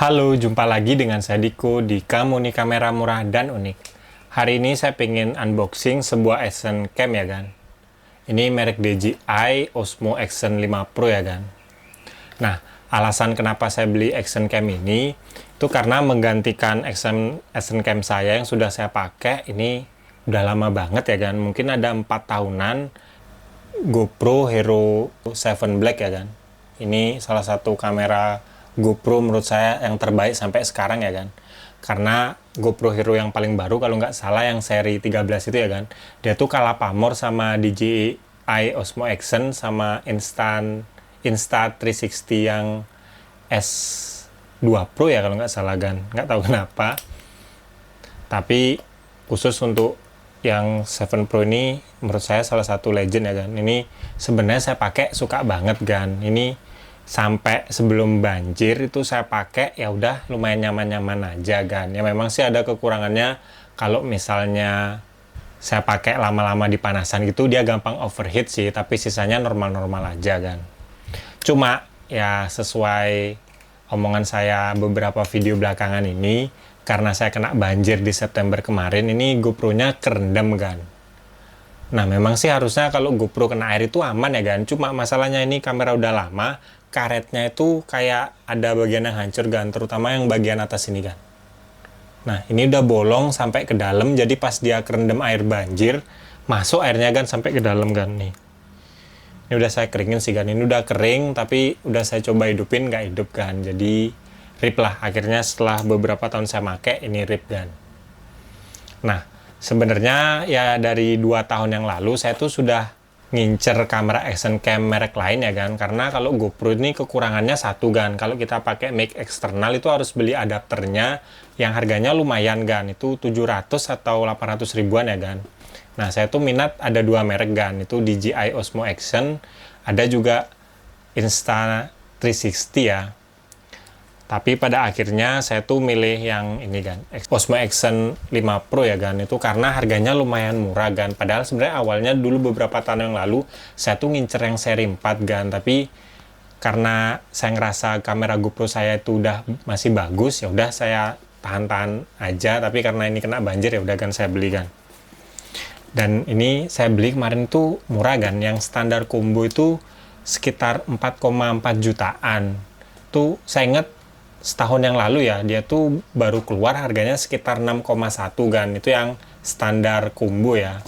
Halo, jumpa lagi dengan saya Diko di Kamu Nih Kamera Murah dan Unik. Hari ini saya pengen unboxing sebuah action cam ya kan. Ini merek DJI Osmo Action 5 Pro ya kan. Nah, alasan kenapa saya beli action cam ini itu karena menggantikan action cam saya yang sudah saya pakai ini udah lama banget ya kan. Mungkin ada 4 tahunan GoPro Hero 7 Black ya kan. Ini salah satu kamera GoPro menurut saya yang terbaik sampai sekarang ya kan. Karena GoPro Hero yang paling baru kalau nggak salah yang seri 13 itu ya kan. Dia tuh kalah pamor sama DJI Osmo Action sama Insta360 yang S2 Pro ya kalau nggak salah kan. Nggak tahu kenapa. Tapi khusus untuk yang 7 Pro ini menurut saya salah satu legend ya kan. Ini sebenarnya saya pakai suka banget kan. Ini sampai sebelum banjir itu saya pakai ya udah lumayan nyaman-nyaman aja kan. Ya memang sih ada kekurangannya kalau misalnya saya pakai lama-lama di panasan gitu dia gampang overheat sih, tapi sisanya normal-normal aja kan. Cuma ya sesuai omongan saya beberapa video belakangan ini, karena saya kena banjir di September kemarin ini GoPro-nya kerendam kan. Nah memang sih harusnya kalau GoPro kena air itu aman ya kan. Cuma masalahnya ini kamera udah lama, karetnya itu kayak ada bagian yang hancur kan, terutama yang bagian atas ini kan. Nah ini udah bolong sampai ke dalam, jadi pas dia kerendam air banjir, masuk airnya kan sampai ke dalam kan nih. Ini udah saya keringin sih kan, ini udah kering tapi udah saya coba hidupin nggak hidup kan, jadi rip lah. Akhirnya setelah beberapa tahun saya pakai ini rip kan. Nah sebenarnya ya dari 2 tahun yang lalu saya tuh sudah ngincer kamera action cam merek lain ya kan, karena kalau GoPro ini kekurangannya satu kan, kalau kita pakai mic eksternal itu harus beli adapternya yang harganya lumayan kan, itu 700 atau 800 ribuan ya kan. Nah saya tuh minat ada 2 merek kan, itu DJI Osmo Action, ada juga Insta360 ya. Tapi pada akhirnya saya tuh milih yang ini kan, Osmo Action 5 Pro ya kan, itu karena harganya lumayan murah kan. Padahal sebenarnya awalnya dulu beberapa tahun yang lalu saya tuh ngincer yang seri 4 kan, tapi karena saya ngerasa kamera GoPro saya itu udah masih bagus, ya udah saya tahan-tahan aja. Tapi karena ini kena banjir ya udah kan saya beli kan. Dan ini saya beli kemarin tuh murah kan, yang standar combo itu sekitar 4,4 jutaan. Tuh saya inget setahun yang lalu ya, dia tuh baru keluar harganya sekitar 6,1 kan, itu yang standar combo ya.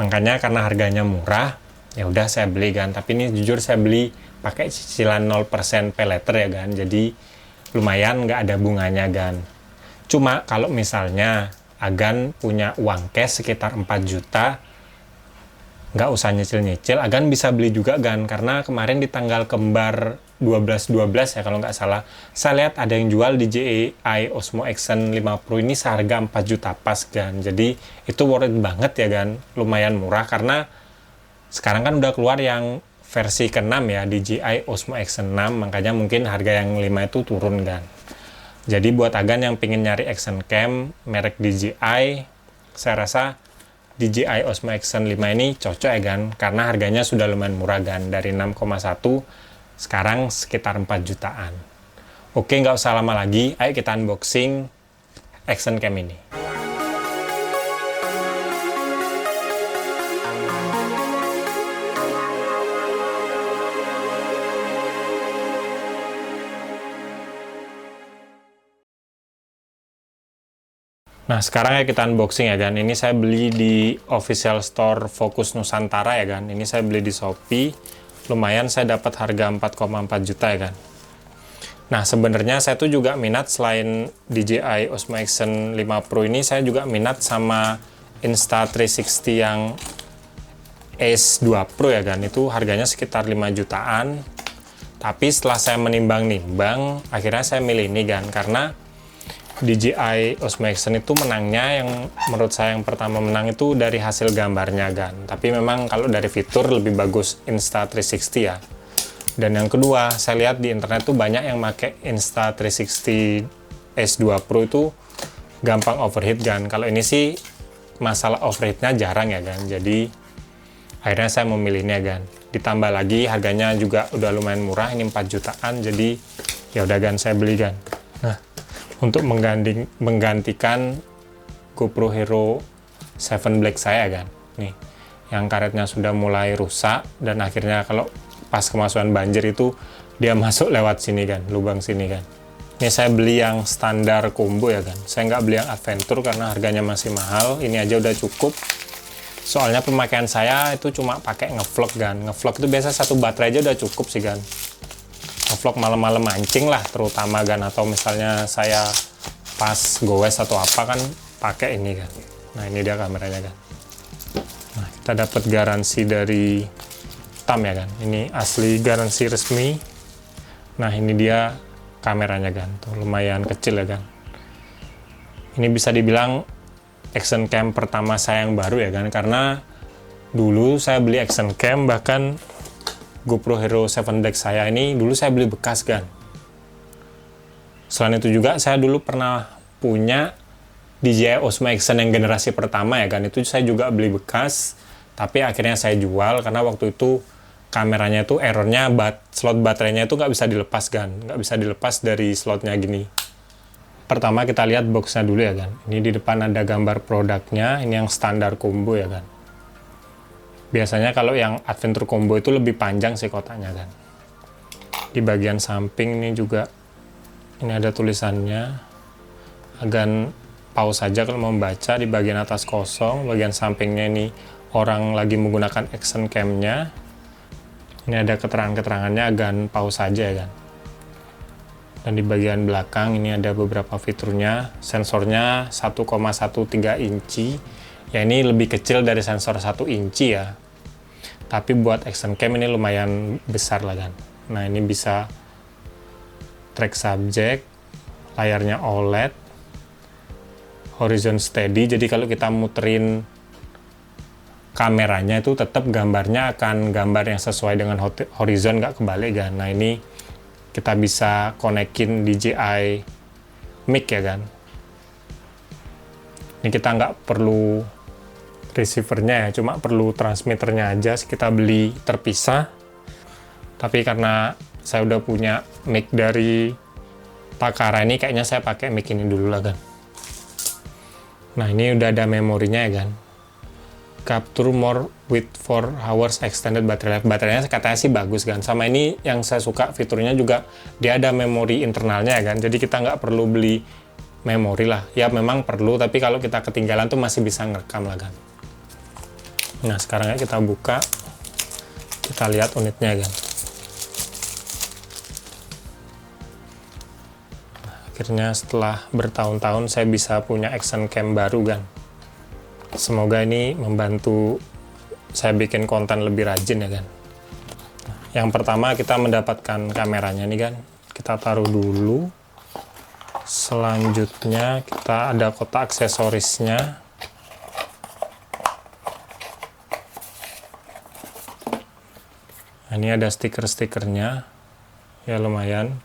Makanya karena harganya murah, ya udah saya beli kan. Tapi ini jujur saya beli pakai cicilan 0% pay later ya kan, jadi lumayan nggak ada bunganya kan. Cuma kalau misalnya Agan punya uang cash sekitar 4 juta, nggak usah nyicil-nyicil, Agan bisa beli juga kan, karena kemarin di tanggal kembar 12/12 ya kalau nggak salah, saya lihat ada yang jual DJI Osmo Action 5 Pro ini seharga 4 juta pas kan. Jadi itu worth it banget ya kan, lumayan murah karena sekarang kan udah keluar yang versi ke-6 ya, DJI Osmo Action 6, makanya mungkin harga yang 5 itu turun kan. Jadi buat Agan yang pengen nyari action cam merek DJI, saya rasa DJI Osmo Action 5 ini cocok ya kan, karena harganya sudah lumayan murah kan, dari 6,1 sekarang sekitar 4 jutaan. Oke, nggak usah lama lagi, ayo kita unboxing action cam ini. Nah, sekarang ya kita unboxing ya kan. Ini saya beli di official store Focus Nusantara ya kan. Ini saya beli di Shopee. Lumayan saya dapat harga 4,4 juta ya kan. Nah sebenarnya saya tuh juga minat selain DJI Osmo Action 5 Pro ini, saya juga minat sama Insta360 yang S2 Pro ya kan. Itu harganya sekitar 5 jutaan. Tapi setelah saya menimbang-nimbang, akhirnya saya milih ini kan, karena DJI Osmo Action itu menangnya, yang menurut saya yang pertama menang itu dari hasil gambarnya kan. Tapi memang kalau dari fitur lebih bagus Insta360 ya. Dan yang kedua, saya lihat di internet tuh banyak yang pakai Insta360 S2 Pro itu gampang overheat kan. Kalau ini sih masalah overheatnya jarang ya kan. Jadi akhirnya saya memilihnya kan. Ditambah lagi harganya juga udah lumayan murah, ini 4 jutaan. Jadi ya udah kan saya beli kan. Nah, untuk menggantikan GoPro Hero 7 Black saya kan, nih, yang karetnya sudah mulai rusak dan akhirnya kalau pas kemasukan banjir itu dia masuk lewat sini kan, lubang sini kan. Ini saya beli yang standar combo ya kan, saya nggak beli yang adventure karena harganya masih mahal. Ini aja udah cukup, soalnya pemakaian saya itu cuma pakai ngevlog kan. Ngevlog itu biasa satu baterai aja udah cukup sih kan. Ngevlog malam-malam mancing lah terutama kan, atau misalnya saya pas goes atau apa kan pakai ini kan. Nah ini dia kameranya kan. Nah kita dapat garansi dari Tam ya kan, ini asli garansi resmi. Nah ini dia kameranya kan, tuh lumayan kecil ya kan. Ini bisa dibilang action cam pertama saya yang baru ya kan, karena dulu saya beli action cam, bahkan GoPro Hero 7 Black saya ini dulu saya beli bekas kan. Selain itu juga saya dulu pernah punya DJI Osmo Action yang generasi pertama ya kan, itu saya juga beli bekas, tapi akhirnya saya jual karena waktu itu kameranya itu errornya slot baterainya itu nggak bisa dilepas kan, nggak bisa dilepas dari slotnya gini. Pertama kita lihat boxnya dulu ya kan, ini di depan ada gambar produknya, ini yang standar combo ya kan. Biasanya kalau yang adventure combo itu lebih panjang sih kotaknya kan. Di bagian samping ini juga ini ada tulisannya, agak pause saja kalau mau membaca. Di bagian atas kosong, bagian sampingnya ini orang lagi menggunakan action cam-nya. Ini ada keterangan-keterangannya, agak pause saja ya kan. Dan di bagian belakang ini ada beberapa fiturnya. Sensornya 1,13 inci. Ya ini lebih kecil dari sensor 1 inci ya. Tapi buat action cam ini lumayan besar lah kan. Nah ini bisa track subject, layarnya OLED, horizon steady, jadi kalau kita muterin kameranya itu tetap gambarnya akan gambar yang sesuai dengan horizon, nggak kebalik kan. Nah ini kita bisa konekin DJI mic ya kan. Ini kita nggak perlu receivernya ya, cuma perlu transmitternya aja, kita beli terpisah. Tapi karena saya udah punya mic dari Takara ini, kayaknya saya pakai mic ini dulu lah kan. Nah ini udah ada memorinya ya kan, capture more with 4 hours extended battery life. Baterainya katanya sih bagus kan. Sama ini yang saya suka fiturnya juga, dia ada memori internalnya ya kan, jadi kita nggak perlu beli memori lah. Ya memang perlu, tapi kalau kita ketinggalan tuh masih bisa ngerekam lah kan. Nah sekarang kita buka, kita lihat unitnya kan. Akhirnya setelah bertahun-tahun saya bisa punya action cam baru kan. Semoga ini membantu saya bikin konten lebih rajin ya kan. Yang pertama kita mendapatkan kameranya nih kan, kita taruh dulu. Selanjutnya kita ada kotak aksesorisnya. Nah, ini ada stiker-stikernya, ya lumayan.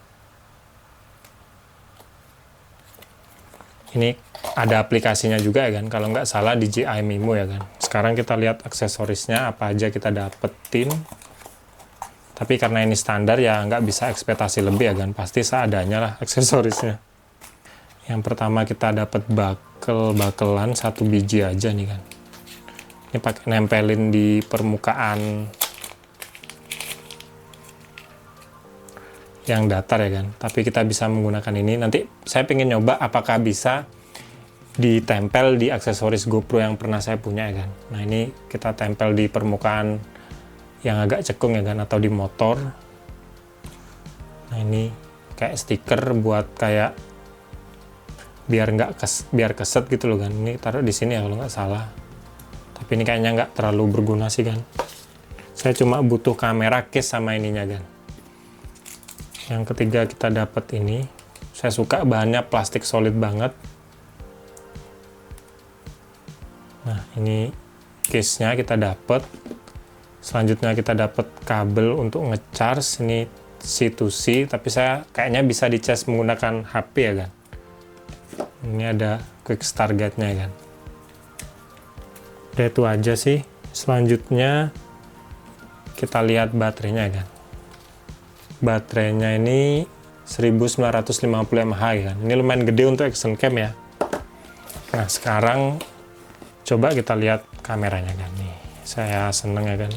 Ini ada aplikasinya juga ya kan, kalau nggak salah DJI Mimo ya kan. Sekarang kita lihat aksesorisnya apa aja kita dapetin. Tapi karena ini standar ya nggak bisa ekspektasi lebih ya kan, pasti seadanya lah aksesorisnya. Yang pertama kita dapat bakelan 1 biji aja nih kan. Ini pakai nempelin di permukaan yang datar ya kan, tapi kita bisa menggunakan ini. Nanti saya pengen nyoba apakah bisa ditempel di aksesoris GoPro yang pernah saya punya ya kan. Nah ini kita tempel di permukaan yang agak cekung ya kan, atau di motor. Nah ini kayak stiker buat kayak biar keset gitu loh kan. Ini taruh di sini ya kalau nggak salah, tapi ini kayaknya nggak terlalu berguna sih kan. Saya cuma butuh kamera case sama ininya kan. Yang ketiga kita dapat ini, saya suka bahannya plastik solid banget. Nah ini case-nya kita dapat. Selanjutnya kita dapat kabel untuk ngecharge, ini C2C, tapi saya kayaknya bisa dicas menggunakan HP ya kan. Ini ada quick start guide-nya kan. Udah itu aja sih. Selanjutnya kita lihat baterainya kan. Baterainya ini 1950 mAh kan. Ini lumayan gede untuk action cam ya. Nah sekarang coba kita lihat kameranya kan nih. Saya seneng ya kan.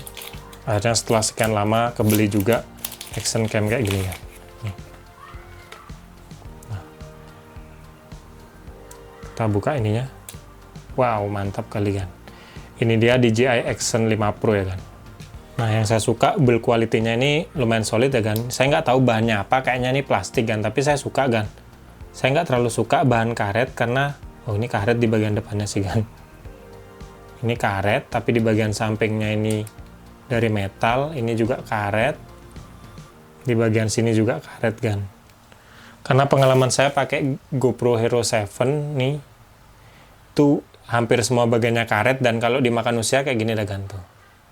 Akhirnya setelah sekian lama kebeli juga action cam kayak gini kan. Nih. Nah. Kita buka ininya. Wow, mantap kali kan. Ini dia DJI Action 5 Pro ya kan. Nah, yang saya suka build quality-nya ini lumayan solid ya kan. Saya nggak tahu bahannya apa, kayaknya ini plastik kan, tapi saya suka kan. Saya nggak terlalu suka bahan karet karena, oh ini karet di bagian depannya sih kan. Ini karet, tapi di bagian sampingnya ini dari metal, ini juga karet. Di bagian sini juga karet kan. Karena pengalaman saya pakai GoPro Hero 7 nih, tuh hampir semua bagiannya karet, dan kalau dimakan usia kayak gini dah kan tuh.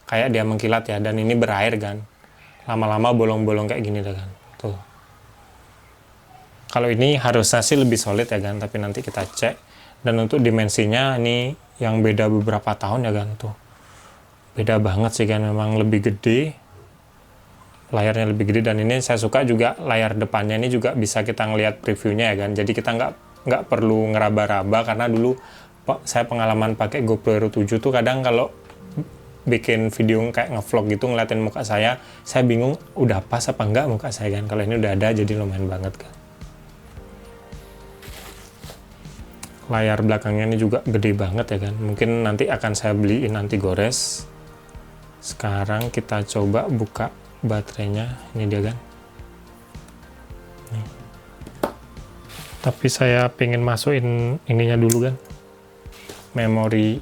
Kayak dia mengkilat ya, dan ini berair kan. Lama-lama bolong-bolong kayak gini dah kan. Tuh. Kalau ini harusnya sih lebih solid ya kan, tapi nanti kita cek. Dan untuk dimensinya ini yang beda beberapa tahun ya kan tuh. Beda banget sih kan, memang lebih gede. Layarnya lebih gede, dan ini saya suka juga layar depannya ini juga bisa kita ngelihat previewnya ya kan. Jadi kita nggak perlu ngeraba-raba, karena dulu saya pengalaman pakai GoPro Hero 7 tuh kadang kalau bikin video kayak ngevlog gitu ngeliatin muka saya bingung udah pas apa enggak muka saya kan. Kalau ini udah ada jadi lumayan banget kan. Layar belakangnya ini juga gede banget ya kan. Mungkin nanti akan saya beliin anti gores. Sekarang kita coba buka baterainya. Ini dia kan. Nih. Tapi saya pengen masukin ininya dulu kan. Memori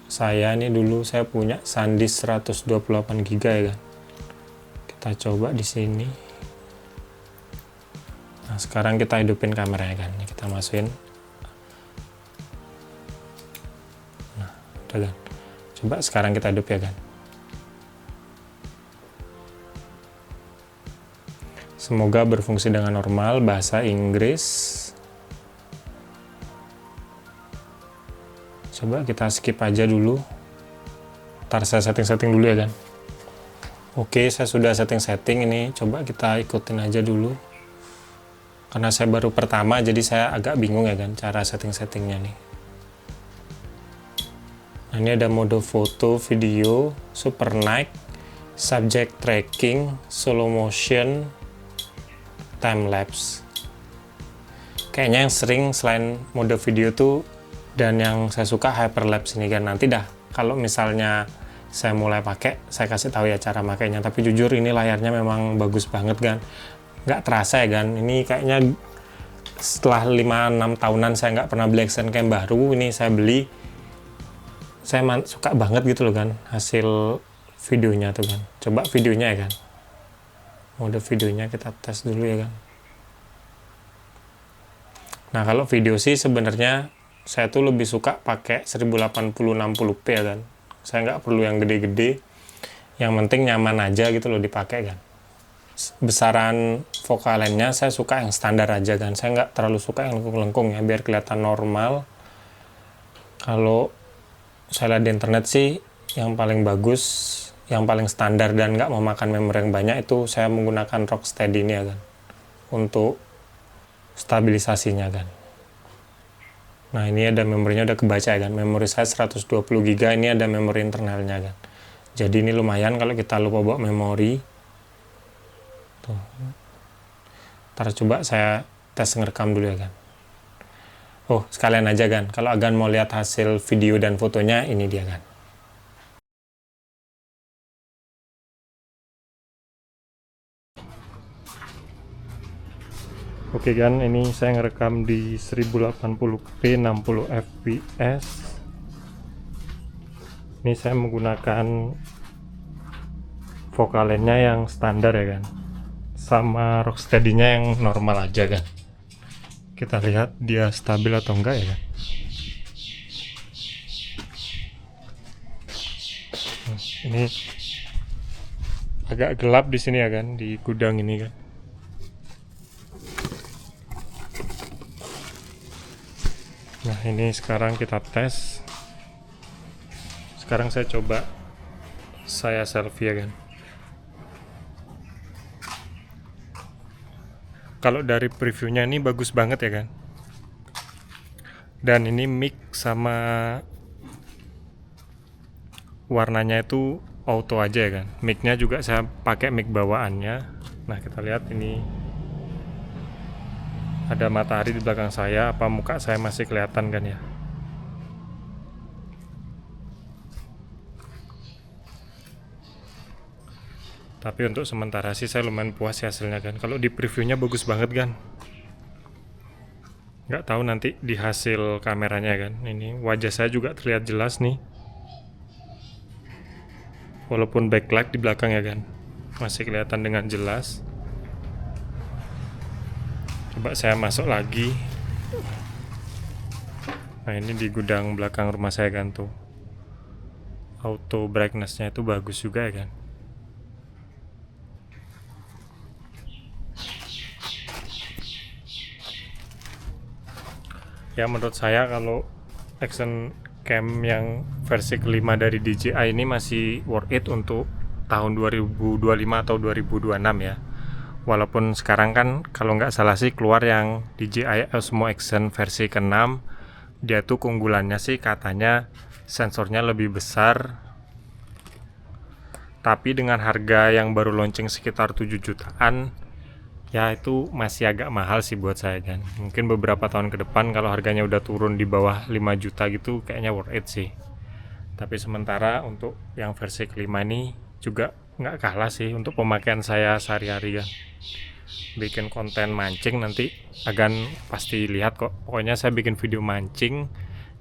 saya ini dulu saya punya SanDisk 128 GB ya kan. Kita coba di sini. Nah, sekarang kita hidupin kameranya kan. Ini kita masukin. Nah, udah kan. Coba sekarang kita hidup ya kan. Semoga berfungsi dengan normal, bahasa Inggris. Coba kita skip aja dulu. Ntar saya setting-setting dulu ya kan. Oke, saya sudah setting-setting ini. Coba kita ikutin aja dulu. Karena saya baru pertama, jadi saya agak bingung ya kan cara setting-settingnya nih. Nah, ini ada mode foto, video, super night, subject tracking, slow motion, time lapse. Kayaknya yang sering selain mode video tuh, dan yang saya suka hyperlapse ini kan. Nanti dah kalau misalnya saya mulai pakai, saya kasih tahu ya cara makainya. Tapi jujur ini layarnya memang bagus banget kan. Nggak terasa ya kan. Ini kayaknya setelah 5-6 tahunan saya nggak pernah beli action cam baru. Ini saya beli. Saya suka banget gitu loh kan hasil videonya tuh kan. Coba videonya ya kan. Mode videonya kita tes dulu ya kan. Nah kalau video sih sebenarnya saya tuh lebih suka pakai 1080-60p ya kan. Saya nggak perlu yang gede-gede. Yang penting nyaman aja gitu loh dipakai kan. Besaran focal length-nya saya suka yang standar aja kan. Saya nggak terlalu suka yang lengkung-lengkung ya, biar kelihatan normal. Kalau saya lihat di internet sih yang paling bagus, yang paling standar dan nggak memakan memori yang banyak itu saya menggunakan Rocksteady ini ya kan. Untuk stabilisasinya kan. Nah ini ada memorinya udah kebaca ya kan. Memori saya 120 GB, ini ada memori internalnya kan. Jadi ini lumayan kalau kita lupa bawa memori. Tuh. Ntar coba saya tes ngerekam dulu ya kan. Oh sekalian aja kan. Kalau Agan mau lihat hasil video dan fotonya, ini dia kan. Oke kan, ini saya ngerekam di 1080p 60 fps. Ini saya menggunakan focal length-nya yang standar ya kan, sama Rocksteady-nya yang normal aja kan. Kita lihat dia stabil atau enggak ya kan. Ini agak gelap di sini ya kan, di gudang ini kan. Nah ini sekarang kita tes. Sekarang saya coba saya selfie ya kan. Kalau dari previewnya ini bagus banget ya kan. Dan ini mic sama warnanya itu auto aja ya kan. Mic-nya juga saya pakai mic bawaannya. Nah, kita lihat ini ada matahari di belakang saya, apa muka saya masih kelihatan kan ya. Tapi untuk sementara sih saya lumayan puas ya hasilnya kan. Kalau di previewnya bagus banget kan. Nggak tahu nanti di hasil kameranya kan. Ini wajah saya juga terlihat jelas nih. Walaupun backlight di belakang ya kan, masih kelihatan dengan jelas. Coba saya masuk lagi. Nah, ini di gudang belakang rumah saya kan tuh. Auto brightness-nya itu bagus juga ya kan. Ya menurut saya kalau action cam yang versi kelima dari DJI ini masih worth it untuk tahun 2025 atau 2026 ya. Walaupun sekarang kan kalau nggak salah sih keluar yang DJI Osmo Action versi ke-6, dia tuh keunggulannya sih katanya sensornya lebih besar, tapi dengan harga yang baru launching sekitar 7 jutaan, ya itu masih agak mahal sih buat saya kan. Mungkin beberapa tahun ke depan kalau harganya udah turun di bawah 5 juta gitu kayaknya worth it sih. Tapi sementara untuk yang versi kelima ini juga nggak kalah sih untuk pemakaian saya sehari-hari kan. Bikin konten mancing nanti akan pasti lihat kok. Pokoknya saya bikin video mancing,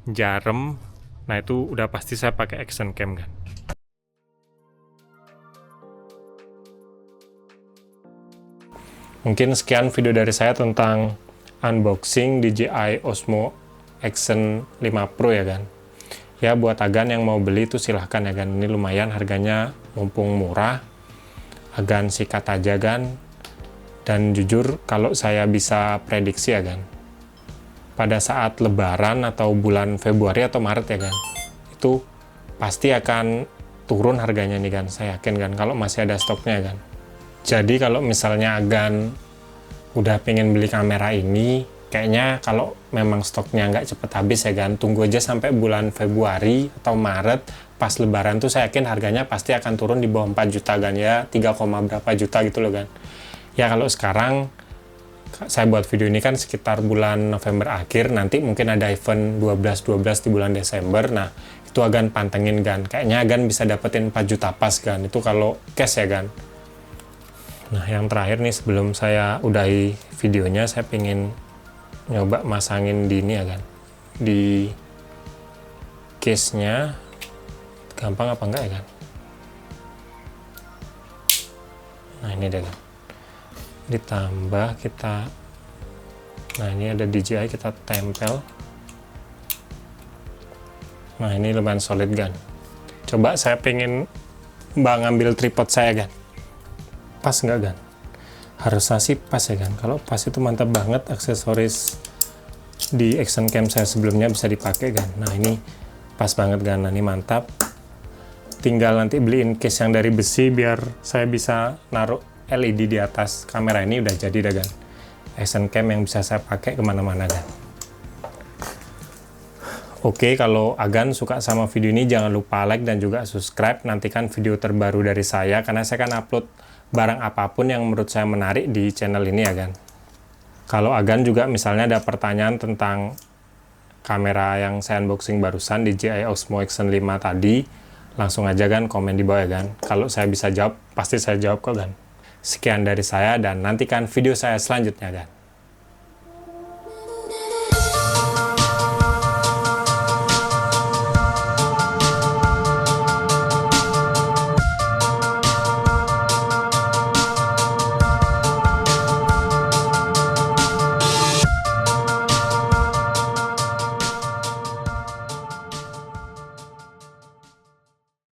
jarem, nah itu udah pasti saya pakai action cam kan. Mungkin sekian video dari saya tentang unboxing DJI Osmo Action 5 Pro ya kan. Ya buat Agan yang mau beli itu silahkan ya kan. Ini lumayan harganya mumpung murah. Agan sikat aja kan. Dan jujur kalau saya bisa prediksi ya kan, pada saat lebaran atau bulan Februari atau Maret ya kan, itu pasti akan turun harganya nih kan, saya yakin kan, kalau masih ada stoknya kan. Jadi kalau misalnya Agan udah pengen beli kamera ini, kayaknya kalau memang stoknya nggak cepet habis ya kan, tunggu aja sampai bulan Februari atau Maret pas lebaran tuh saya yakin harganya pasti akan turun di bawah 4 juta kan ya, 3, berapa juta gitu loh kan. Ya kalau sekarang saya buat video ini kan sekitar bulan November akhir, nanti mungkin ada event 12 di bulan Desember. Nah, itu Agan pantengin kan. Kayaknya Agan bisa dapetin 4 juta pas kan. Itu kalau cash ya kan. Nah, yang terakhir nih sebelum saya udahi videonya, saya pengen nyoba masangin di ini ya kan. Di case-nya gampang apa enggak ya kan. Nah, ini deh kan. Ditambah kita, nah ini ada DJI, kita tempel. Nah ini lumayan solid kan. Coba saya pengen ngambil tripod saya kan, pas nggak kan? Harusnya sih pas ya kan. Kalau pas itu mantap banget, aksesoris di action cam saya sebelumnya bisa dipakai kan. Nah ini pas banget kan. Nah ini mantap. Tinggal nanti beliin case yang dari besi biar saya bisa naruh LED di atas kamera ini, udah jadi dah kan. Action cam yang bisa saya pakai kemana-mana kan. Oke, kalau Agan suka sama video ini jangan lupa like dan juga subscribe. Nantikan video terbaru dari saya karena saya akan upload barang apapun yang menurut saya menarik di channel ini ya kan. Kalau Agan juga misalnya ada pertanyaan tentang kamera yang saya unboxing barusan DJI Osmo Action 5 tadi, langsung aja kan komen di bawah ya kan. Kalau saya bisa jawab, pasti saya jawab kok kan. Sekian dari saya dan nantikan video saya selanjutnya kan.